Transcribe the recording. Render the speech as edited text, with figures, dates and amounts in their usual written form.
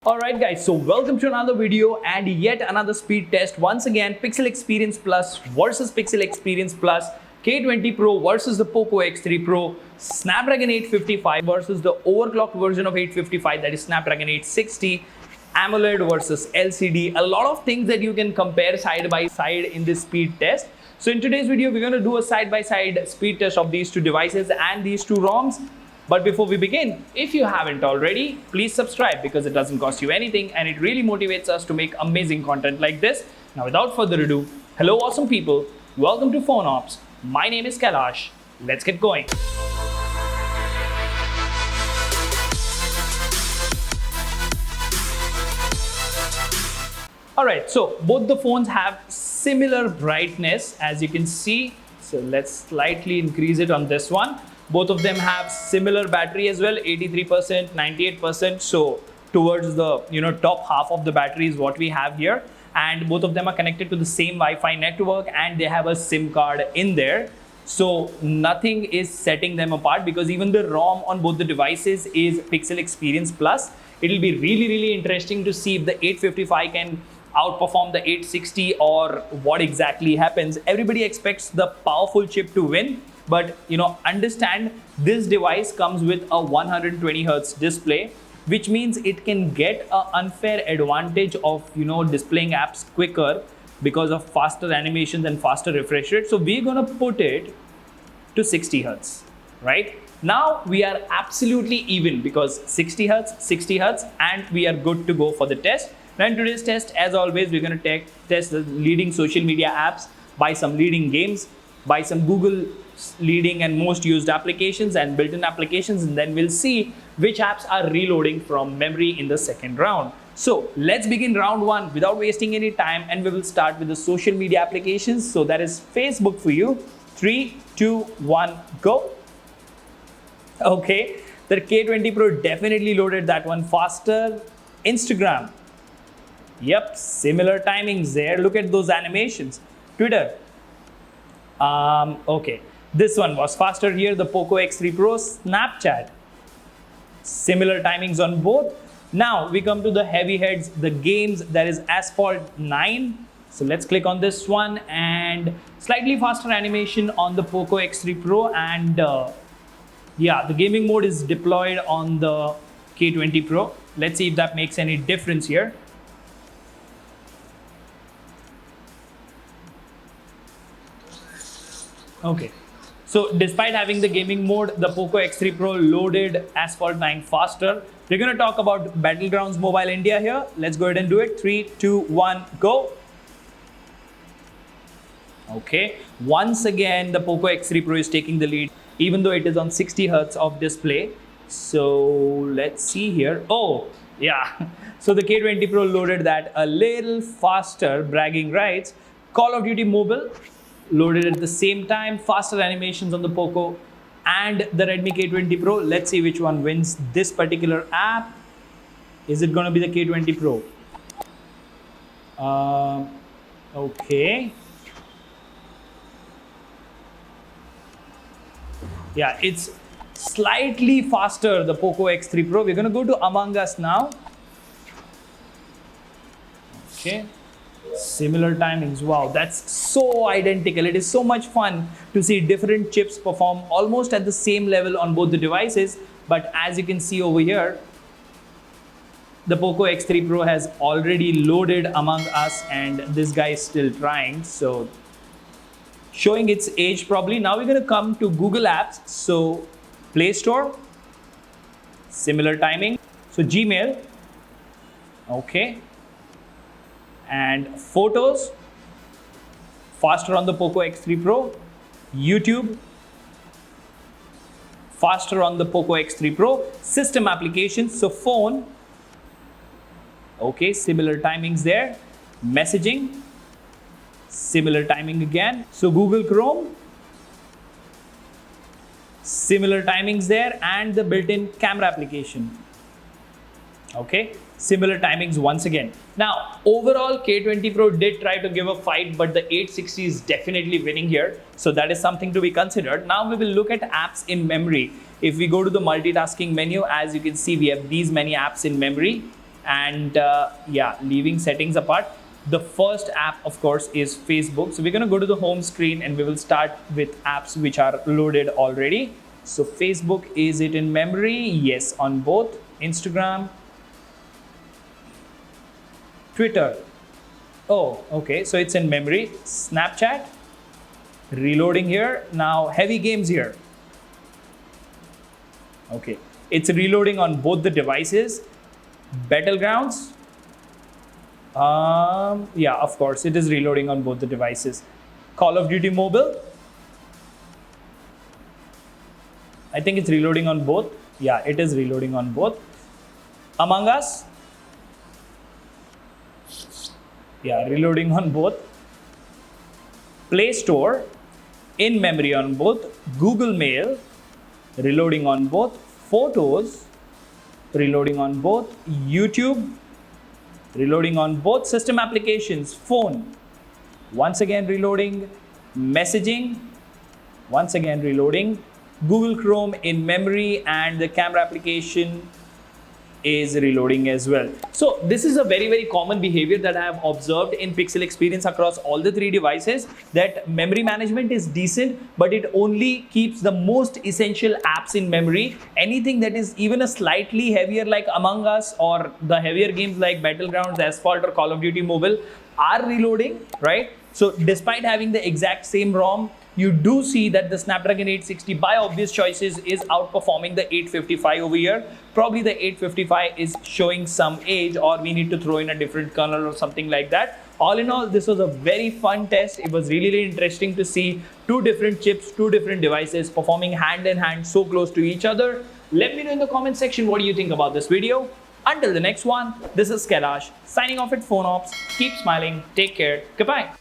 Alright guys, so welcome to another video and yet another speed test. Once again, Pixel Experience Plus versus Pixel Experience Plus, K20 Pro versus the Poco X3 Pro, Snapdragon 855 versus the overclocked version of 855, that is Snapdragon 860, AMOLED versus LCD. A lot of things that you can compare side by side in this speed test. So in today's video, we're going to do a side-by-side speed test of these two devices and these two ROMs. But before we begin, if you haven't already, please subscribe because it doesn't cost you anything and it really motivates us to make amazing content like this. Now without further ado, hello awesome people, welcome to PhoneOps. My name is Kailash. Let's get going. Alright, so both the phones have similar brightness as you can see. So let's slightly increase it on this one. Both of them have similar battery as well, 83%, 98%. So towards the top half of the battery is what we have here. And both of them are connected to the same Wi-Fi network and they have a SIM card in there. So nothing is setting them apart because even the ROM on both the devices is Pixel Experience Plus. It'll be really interesting to see if the 855 can outperform the 860 or what exactly happens. Everybody expects the powerful chip to win. But understand this device comes with a 120 Hz display, which means it can get an unfair advantage of displaying apps quicker because of faster animations and faster refresh rate. So we're gonna put it to 60 Hz, right? Now we are absolutely even because 60 Hz, and we are good to go for the test. Now in today's test, as always, we're gonna test the leading social media apps, buy some leading games, buy some Google leading and most used applications and built-in applications, and then we'll see which apps are reloading from memory in the second round. So let's begin round one without wasting any time, and we will start with the social media applications. So that is Facebook for you. 3, 2, 1, go. Okay, the K20 Pro definitely loaded that one faster. Instagram, yep, similar timings there. Look at those animations. Twitter, okay, this one was faster here, the Poco X3 Pro. Snapchat, similar timings on both. Now we come to the heavy heads, the games, that is Asphalt 9. So let's click on this one, and slightly faster animation on the Poco X3 Pro, and yeah, the gaming mode is deployed on the K20 Pro. Let's see if that makes any difference here. Okay, so despite having the gaming mode, the Poco X3 Pro loaded Asphalt 9 faster. We're going to talk about Battlegrounds Mobile India here. Let's go ahead and do it. 3, 2, 1, go. Okay, once again, the Poco X3 Pro is taking the lead, even though it is on 60 Hz of display. So let's see here. Oh, yeah. So the K20 Pro loaded that a little faster, bragging rights. Call of Duty Mobile loaded at the same time, faster animations on the Poco and the Redmi K20 Pro. Let's see which one wins this particular app. Is it going to be the K20 Pro? Okay. Yeah, it's slightly faster, the Poco X3 Pro. We're going to go to Among Us now. Okay. Similar timings. Wow, that's so identical. It is so much fun to see different chips perform almost at the same level on both the devices. But as you can see over here, the Poco X3 Pro has already loaded Among Us and this guy is still trying. So showing its age probably. Now we're going to come to Google Apps. So Play Store, similar timing. So Gmail, okay. And Photos, faster on the Poco X3 Pro. YouTube, faster on the Poco X3 Pro. System applications, so Phone, okay, similar timings there. Messaging, similar timing again. So Google Chrome, similar timings there, and the built-in camera application. Okay, similar timings once again. Now, overall, K20 Pro did try to give a fight, but the 860 is definitely winning here. So that is something to be considered. Now we will look at apps in memory. If we go to the multitasking menu, as you can see, we have these many apps in memory. And yeah, leaving settings apart, the first app, of course, is Facebook. So we're going to go to the home screen and we will start with apps which are loaded already. So Facebook, is it in memory? Yes, on both. Instagram, Twitter. Oh, okay, so it's in memory. Snapchat, reloading here. Now heavy games here. Okay, it's reloading on both the devices. Battlegrounds. Yeah, of course, it is reloading on both the devices. Call of Duty Mobile. I think it's reloading on both. Yeah, it is reloading on both. Among Us. Yeah, reloading on both. Play Store, in memory on both. Google Mail, reloading on both. Photos, reloading on both. YouTube, reloading on both. System applications, phone, once again reloading. Messaging, once again reloading. Google Chrome in memory, and the camera application is reloading as well. So this is a very common behavior that I have observed in Pixel experience across all the three devices, that memory management is decent, but it only keeps the most essential apps in memory. Anything that is even a slightly heavier like Among Us, or the heavier games like Battlegrounds, Asphalt, or Call of Duty Mobile are reloading, right? So despite having the exact same ROM, you do see that the Snapdragon 860 by obvious choices is outperforming the 855 over here. Probably the 855 is showing some age, or we need to throw in a different kernel or something like that. All in all, this was a very fun test. It was really interesting to see two different chips, two different devices performing hand in hand so close to each other. Let me know in the comment section what do you think about this video. Until the next one, this is Kailash signing off at PhoneOps. Keep smiling, take care, goodbye.